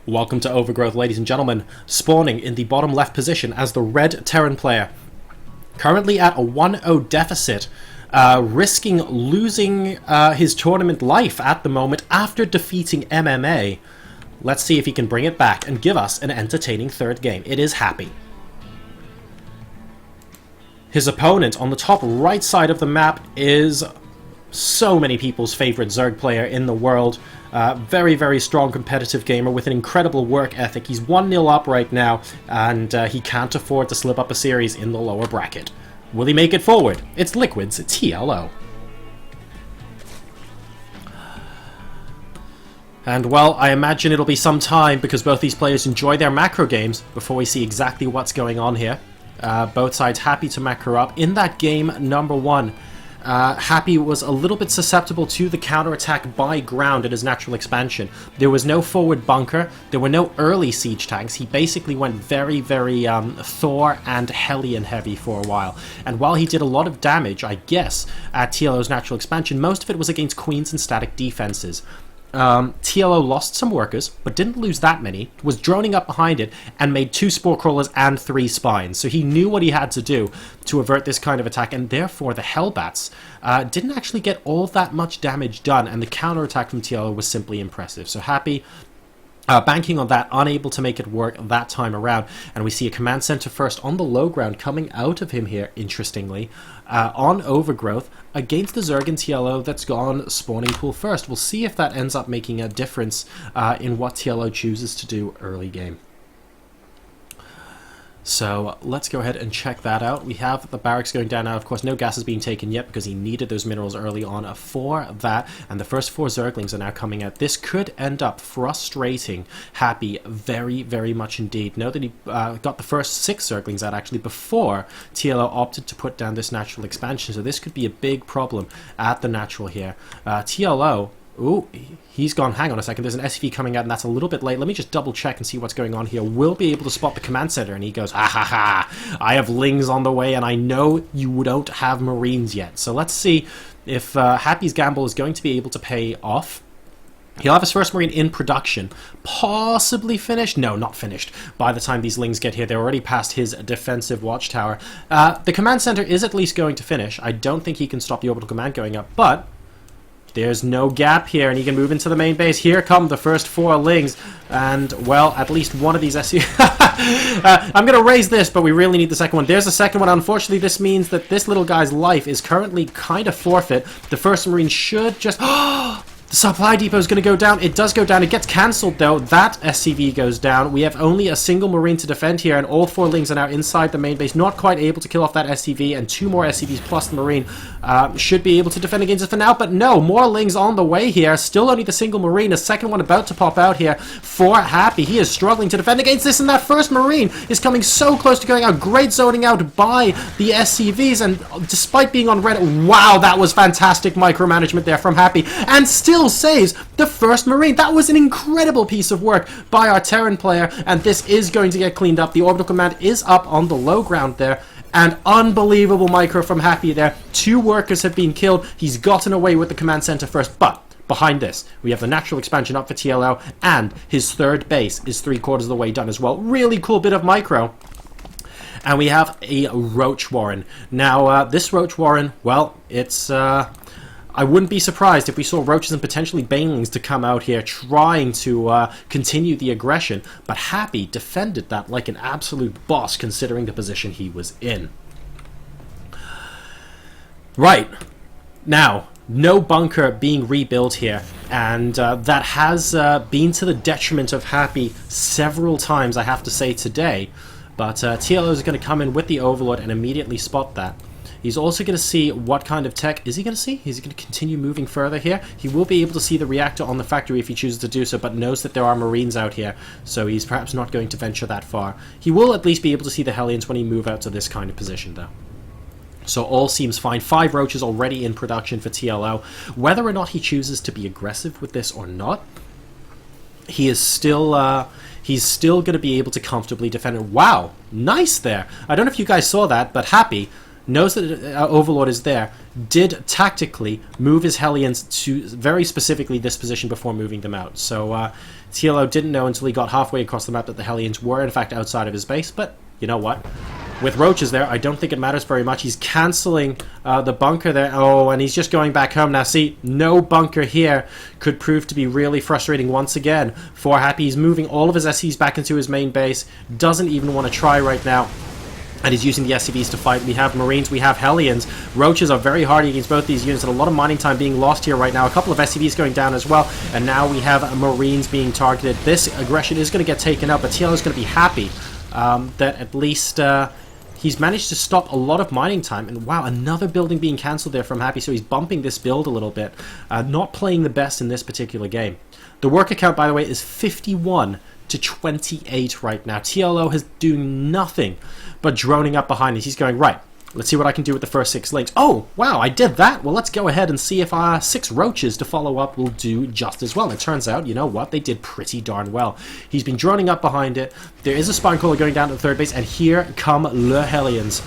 Welcome to Overgrowth, ladies and gentlemen. Spawning in the bottom left position as the red Terran player. Currently at a 1-0 deficit, risking losing his tournament life at the moment after defeating MMA. Let's see if he can bring it back and give us an entertaining third game. It is Happy. His opponent on the top right side of the map is so many people's favorite ZvT player in the world. Very, very strong competitive gamer with an incredible work ethic. He's 1-0 up right now, and he can't afford to slip up a series in the lower bracket. Will he make it forward? It's Liquid's TLO. And well, I imagine it'll be some time because both these players enjoy their macro games before we see exactly what's going on here. Both sides happy to macro up. In that game number one, Happy was a little bit susceptible to the counterattack by ground at his natural expansion. There was no forward bunker, there were no early siege tanks. He basically went very, very Thor and Hellion heavy for a while. And while he did a lot of damage, I guess, at TLO's natural expansion, most of it was against queens and static defenses. TLO lost some workers, but didn't lose that many, was droning up behind it, and made 2 spore crawlers and 3 spines. So he knew what he had to do to avert this kind of attack, and therefore the Hellbats didn't actually get all that much damage done, and the counterattack from TLO was simply impressive. So Happy, banking on that, unable to make it work that time around, and we see a command center first on the low ground coming out of him here, interestingly, on Overgrowth, against the ZvT and TLO that's gone spawning pool first. We'll see if that ends up making a difference in what TLO chooses to do early game. So let's go ahead and check that out. We have the barracks going down now. Of course, no gas is being taken yet because he needed those minerals early on for that. And the first 4 Zerglings are now coming out. This could end up frustrating Happy very, very much indeed. Know that he got the first 6 Zerglings out actually before TLO opted to put down this natural expansion. So this could be a big problem at the natural here. TLO... Ooh, he's gone. Hang on a second. There's an SCV coming out, and that's a little bit late. Let me just double check and see what's going on here. We'll be able to spot the command center, and he goes, ha ha ha, I have Lings on the way, and I know you don't have Marines yet. So let's see if Happy's gamble is going to be able to pay off. He'll have his first Marine in production. Possibly finished? No, not finished. By the time these Lings get here, they're already past his defensive watchtower. The command center is at least going to finish. I don't think he can stop the orbital command going up, but... there's no gap here, and he can move into the main base. Here come the first 4 Lings, and, well, at least one of these SC... I'm going to raise this, but we really need the second one. There's the second one. Unfortunately, this means that this little guy's life is currently kind of forfeit. The first Marine should just... The supply depot is going to go down. It does go down. It gets cancelled, though. That SCV goes down. We have only a single Marine to defend here, and all 4 Lings are now inside the main base. Not quite able to kill off that SCV, and 2 more SCVs plus the Marine should be able to defend against it for now. But no, more Lings on the way here. Still only the single Marine. A second one about to pop out here for Happy. He is struggling to defend against this, and that first Marine is coming so close to going out. Great zoning out by the SCVs, and despite being on red, wow, that was fantastic micromanagement there from Happy. And still saves the first Marine. That was an incredible piece of work by our Terran player, and this is going to get cleaned up. The orbital command is up on the low ground there, and unbelievable micro from Happy there. 2 workers have been killed. He's gotten away with the command center first, but behind this, we have the natural expansion up for TLO, and his third base is 3/4 of the way done as well. Really cool bit of micro. And we have a Roach Warren. Now, this Roach Warren, well, it's... I wouldn't be surprised if we saw Roaches and potentially Banelings to come out here trying to continue the aggression, but Happy defended that like an absolute boss considering the position he was in. Right. Now, no bunker being rebuilt here, and that has been to the detriment of Happy several times, I have to say, today, but TLO is going to come in with the Overlord and immediately spot that. He's also going to see what kind of tech... Is he going to see? Is he going to continue moving further here? He will be able to see the reactor on the factory if he chooses to do so, but knows that there are Marines out here, so he's perhaps not going to venture that far. He will at least be able to see the Hellions when he moves out to this kind of position, though. So all seems fine. 5 Roaches already in production for TLO. Whether or not he chooses to be aggressive with this or not, he is still... he's still going to be able to comfortably defend it. Wow! Nice there! I don't know if you guys saw that, but Happy... knows that Overlord is there, did tactically move his Hellions to very specifically this position before moving them out. So TLO didn't know until he got halfway across the map that the Hellions were in fact outside of his base, but you know what? With roaches there, I don't think it matters very much. He's cancelling the bunker there. Oh, and he's just going back home. Now, see, no bunker here could prove to be really frustrating once again for Happy. He's moving all of his SCs back into his main base. Doesn't even want to try right now. And he's using the SCVs to fight. We have Marines, we have Hellions. Roaches are very hardy against both these units, and a lot of mining time being lost here right now. A couple of SCVs going down as well, and now we have Marines being targeted. This aggression is going to get taken out, but TLO is going to be happy that at least he's managed to stop a lot of mining time. And wow, another building being cancelled there from Happy, so he's bumping this build a little bit. Not playing the best in this particular game. The worker count, by the way, is 51 to 28 right now. TLO is doing nothing but droning up behind us. He's going, right, let's see what I can do with the first 6 links. Oh, wow, I did that. Well, let's go ahead and see if 6 roaches to follow up will do just as well. It turns out, you know what, they did pretty darn well. He's been droning up behind it. There is a spine crawler going down to the third base, and here come Le Hellions.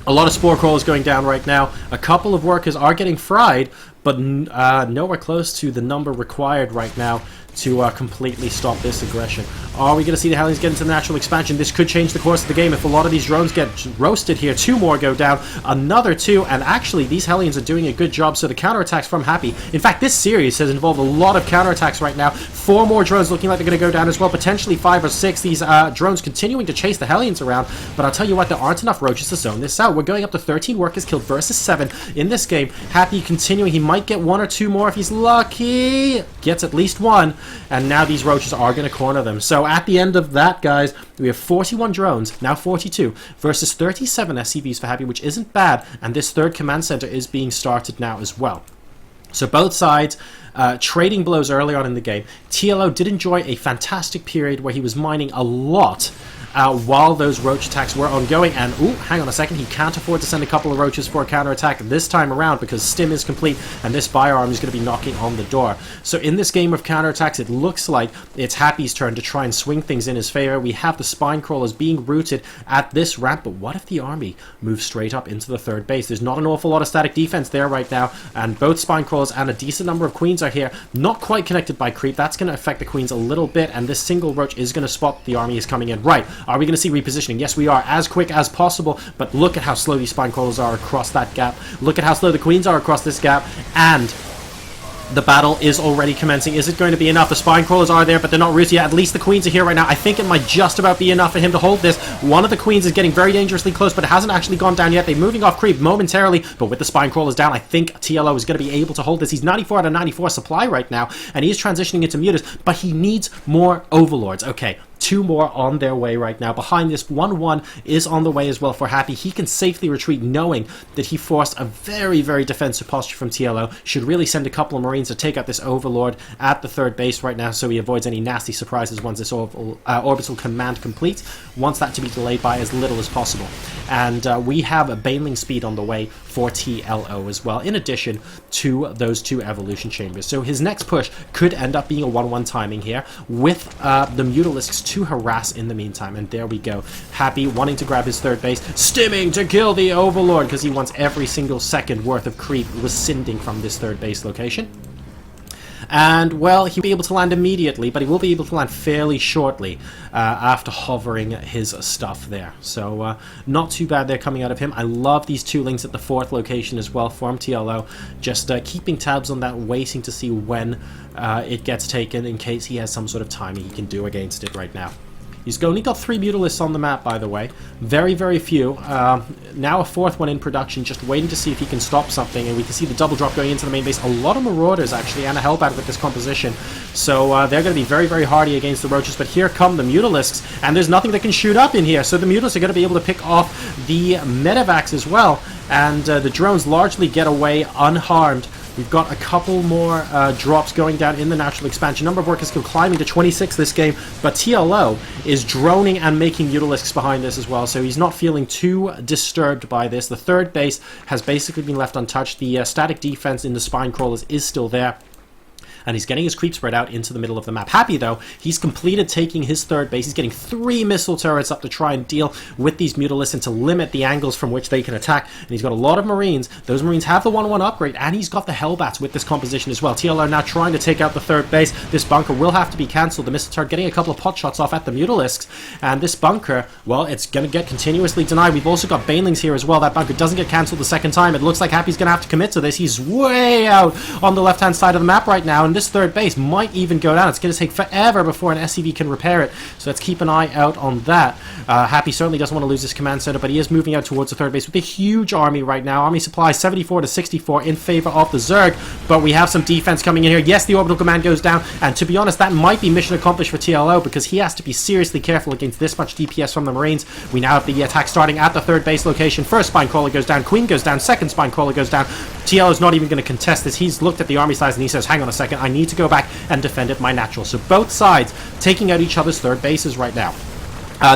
A lot of spore crawlers going down right now. A couple of workers are getting fried, but nowhere close to the number required right now to completely stop this aggression. Are we going to see the Hellions get into the natural expansion? This could change the course of the game if a lot of these drones get roasted here. 2 more go down, another 2, and actually these Hellions are doing a good job, so the counterattacks from Happy. In fact, this series has involved a lot of counterattacks right now. 4 more drones looking like they're going to go down as well, potentially 5 or 6. These drones continuing to chase the Hellions around, but I'll tell you what, there aren't enough roaches to zone this out. We're going up to 13 workers killed versus 7 in this game. Happy continuing. He might get 1 or 2 more if he's lucky. Gets at least 1. And now these roaches are going to corner them. So at the end of that, guys, we have 41 drones, now 42, versus 37 SCVs for Happy, which isn't bad. And this third command center is being started now as well. So both sides trading blows early on in the game. TLO did enjoy a fantastic period where he was mining a lot while those roach attacks were ongoing. And, ooh, hang on a second, he can't afford to send a couple of roaches for a counterattack this time around because Stim is complete and this firearm is going to be knocking on the door. So in this game of counterattacks, it looks like it's Happy's turn to try and swing things in his favor. We have the spine crawlers being routed at this ramp, but what if the army moves straight up into the third base? There's not an awful lot of static defense there right now, and both spine crawlers and a decent number of queens are here. Not quite connected by creep. That's going to affect the queens a little bit, and this single roach is going to spot the army is coming in. Right. Are we going to see repositioning? Yes, we are, as quick as possible, but look at how slow these spine crawlers are across that gap. Look at how slow the queens are across this gap, and the battle is already commencing. Is it going to be enough? The spine crawlers are there, but they're not rooted yet. At least the queens are here right now. I think it might just about be enough for him to hold this. One of the queens is getting very dangerously close, but it hasn't actually gone down yet. They're moving off creep momentarily, but with the spine crawlers down, I think TLO is going to be able to hold this. He's 94 out of 94 supply right now, and he's transitioning into mutas, but he needs more overlords. Okay. 2 more on their way right now. Behind this, 1-1 is on the way as well for Happy. He can safely retreat knowing that he forced a very, very defensive posture from TLO. Should really send a couple of Marines to take out this Overlord at the third base right now so he avoids any nasty surprises once this orbital command completes. Wants that to be delayed by as little as possible. And we have a Baneling speed on the way for TLO as well, in addition to those 2 evolution chambers. So his next push could end up being a 1-1 timing here with the Mutalisks to harass in the meantime. And there we go. Happy wanting to grab his third base, stimming to kill the Overlord because he wants every single second worth of creep rescinding from this third base location. And, well, he'll be able to land immediately, but he will be able to land fairly shortly after hovering his stuff there. So, not too bad there coming out of him. I love these 2 links at the 4th location as well from TLO. Just keeping tabs on that, waiting to see when it gets taken in case he has some sort of timing he can do against it right now. He's only got 3 Mutalisks on the map, by the way. Very, very few. Now a 4th one in production, just waiting to see if he can stop something. And we can see the double drop going into the main base. A lot of Marauders, actually, and a Hellbat with this composition. So they're going to be very, very hardy against the Roaches. But here come the Mutalisks, and there's nothing that can shoot up in here. So the Mutalisks are going to be able to pick off the Medivacs as well. And the drones largely get away unharmed. We've got a couple more drops going down in the natural expansion. Number of workers still climbing to 26 this game, but TLO is droning and making Mutalisks behind this as well, so he's not feeling too disturbed by this. The third base has basically been left untouched. The static defense in the spine crawlers is still there. and he's getting his creep spread out into the middle of the map. Happy, though, he's completed taking his third base. He's getting 3 missile turrets up to try and deal with these Mutalisks and to limit the angles from which they can attack, and he's got a lot of Marines. Those Marines have the 1-1 upgrade, and he's got the Hellbats with this composition as well. TLO now trying to take out the third base. This bunker will have to be cancelled. The missile turret getting a couple of pot shots off at the Mutalisks, and this bunker, well, it's going to get continuously denied. We've also got Banelings here as well. That bunker doesn't get cancelled the second time. It looks like Happy's going to have to commit to this. He's way out on the left-hand side of the map right now, and this third base might even go down. It's going to take forever before an SCV can repair it, so let's keep an eye out on that. Happy certainly doesn't want to lose his command center, but he is moving out towards the third base with a huge army right now. Army supply 74 to 64 in favor of the ZvT, but we have some defense coming in here. Yes, the orbital command goes down, and to be honest, that might be mission accomplished for TLO, because he has to be seriously careful against this much DPS from the Marines. We now have the attack starting at the third base location. First spine crawler goes down, Queen goes down, second spine crawler goes down. TLO is not even going to contest this. He's looked at the army size and he says, hang on a second, I need to go back and defend it my natural. So both sides taking out each other's third bases right now.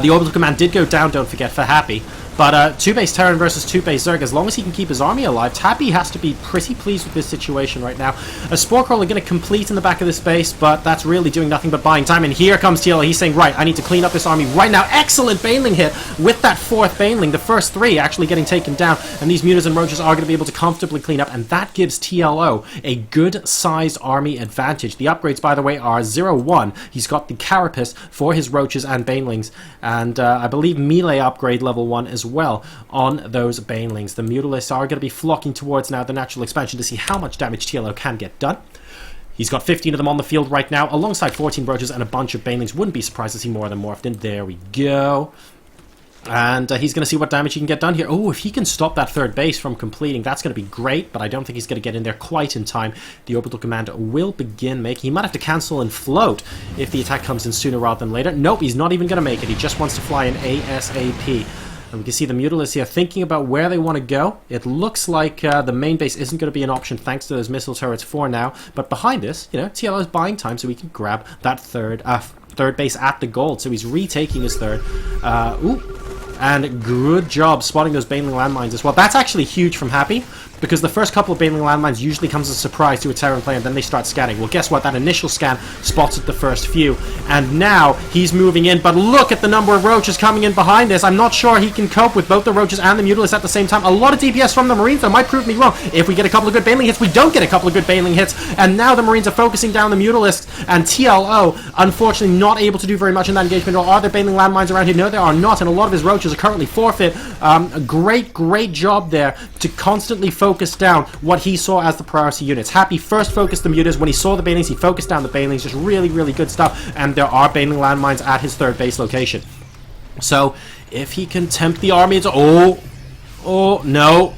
The orbital command did go down, don't forget, for Happy. But 2-base Terran versus 2-base ZvT, as long as he can keep his army alive, Happy has to be pretty pleased with this situation right now. A Spore Crawler going to complete in the back of this base, but that's really doing nothing but buying time. And here comes TLO. He's saying, right, I need to clean up this army right now. Excellent Baneling hit with that 4th Baneling. The first 3 actually getting taken down, and these Mutas and Roaches are going to be able to comfortably clean up, and that gives TLO a good-sized army advantage. The upgrades, by the way, are 0-1. He's got the Carapace for his Roaches and Banelings, and I believe melee upgrade level 1 as well on those Banelings. The Mutalisks are going to be flocking towards now the natural expansion to see how much damage TLO can get done. He's got 15 of them on the field right now, alongside 14 Roaches and a bunch of Banelings. Wouldn't be surprised to see more of them morphed in. There we go. And he's going to see what damage he can get done here. Oh, if he can stop that third base from completing, that's going to be great, but I don't think he's going to get in there quite in time. The orbital command will begin making. He might have to cancel and float if the attack comes in sooner rather than later. Nope, he's not even going to make it. He just wants to fly in ASAP. And we can see the Mutalisks here thinking about where they want to go. It looks like the main base isn't going to be an option thanks to those missile turrets for now. But behind this, you know, TLO is buying time so he can grab that third base at the gold. So he's retaking his third. And good job spotting those Baneling landmines as well. That's actually huge from Happy, because the first couple of Baneling landmines usually comes as a surprise to a Terran player, and then they start scanning. Well, guess what? That initial scan spotted the first few, and now he's moving in, but look at the number of Roaches coming in behind this. I'm not sure he can cope with both the Roaches and the Mutalisks at the same time. A lot of DPS from the Marines, though, might prove me wrong. If we get a couple of good Baneling hits, we don't get a couple of good Baneling hits, and now the Marines are focusing down the Mutalisks, and TLO, unfortunately, not able to do very much in that engagement. Or are there Baneling landmines around here? No, there are not, and a lot of his Roaches are currently forfeit. A great job there to constantly focus down what he saw as the priority units. Happy first focused the Mutas. When he saw the Banelings, he focused down the Banelings. Just really good stuff. And there are Baneling landmines at his third base location. So if he can tempt the army into... Oh, no.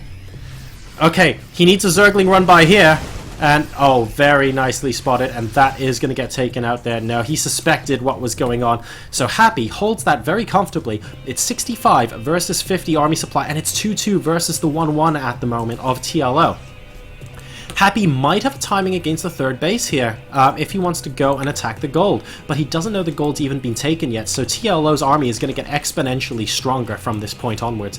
Okay, he needs a Zergling run by here. And, oh, very nicely spotted, and that is going to get taken out there. No, he suspected what was going on. So Happy holds that very comfortably. It's 65 versus 50 army supply, and it's 2-2 versus the 1-1 at the moment of TLO. Happy might have timing against the third base here if he wants to go and attack the gold, but he doesn't know the gold's even been taken yet, so TLO's army is going to get exponentially stronger from this point onwards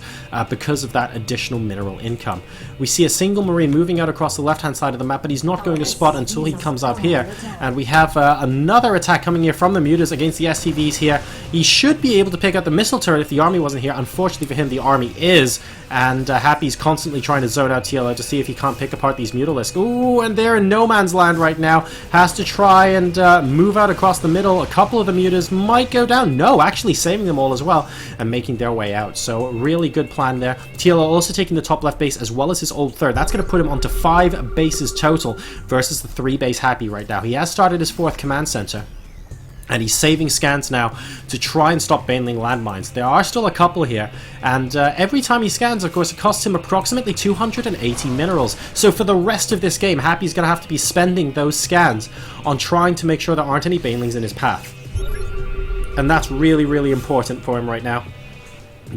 because of that additional mineral income. We see a single Marine moving out across the left-hand side of the map, but he's not going to spot until he comes up here, and we have another attack coming here from the Mutas against the SCVs here. He should be able to pick out the missile turret if the army wasn't here. Unfortunately for him, the army is, and Happy's constantly trying to zone out TLO to see if he can't pick apart these Mutalisks. Ooh, and they're in no man's land right now. Has to try and move out across the middle. A couple of the Mutas might go down. No, actually saving them all as well and making their way out. So really good plan there. TLO also taking the top left base as well as his old third. That's going to put him onto 5 bases total versus the 3 base Happy right now. He has started his 4th command center, and he's saving scans now to try and stop Baneling landmines. There are still a couple here, and every time he scans, of course, it costs him approximately 280 minerals. So for the rest of this game, Happy's going to have to be spending those scans on trying to make sure there aren't any Banelings in his path. And that's really important for him right now.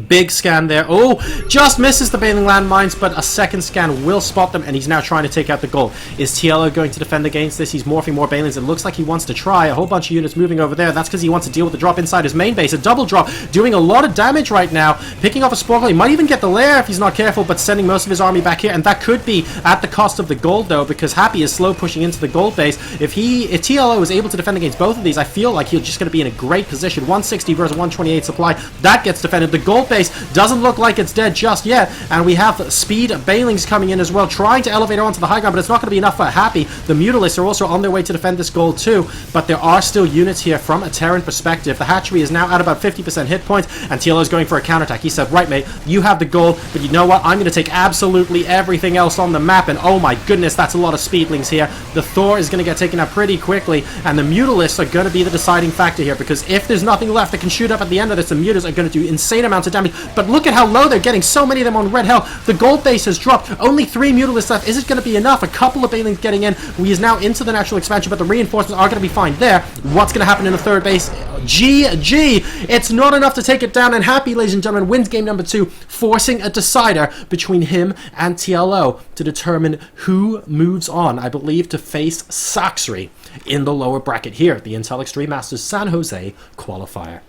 Big scan there. Oh, just misses the bailing landmines, but a second scan will spot them, and he's now trying to take out the goal. Is TLO going to defend against this? He's morphing more bailings. It looks like he wants to try. A whole bunch of units moving over there. That's because he wants to deal with the drop inside his main base. A double drop, doing a lot of damage right now. Picking off a Sporkle. He might even get the lair if he's not careful, but sending most of his army back here, and that could be at the cost of the gold, though, because Happy is slow pushing into the gold base. If TLO is able to defend against both of these, I feel like he's just going to be in a great position. 160 versus 128 supply. That gets defended. The gold base doesn't look like it's dead just yet, and we have speed bailings coming in as well, trying to elevate onto the high ground, but it's not going to be enough for Happy. The Mutalisks are also on their way to defend this gold too, but there are still units here from a Terran perspective. The hatchery is now at about 50% hit points, and TLO is going for a counterattack. He said, right mate, you have the gold, but you know what, I'm going to take absolutely everything else on the map, and oh my goodness, that's a lot of speedlings here. The Thor is going to get taken out pretty quickly, and the Mutalisks are going to be the deciding factor here, because if there's nothing left that can shoot up at the end of this, the Mutas are going to do insane amounts of damage. But look at how low they're getting, so many of them on red hell. The gold base has dropped, only 3 Mutalisks left. Is it going to be enough? A couple of bailings getting in. We is now into the natural expansion, but the reinforcements are going to be fine there. What's going to happen in the third base? GG! It's not enough to take it down, and Happy, ladies and gentlemen, wins game number 2, forcing a decider between him and TLO to determine who moves on, I believe, to face Saxry in the lower bracket here, the Intel Extreme Masters San Jose qualifier.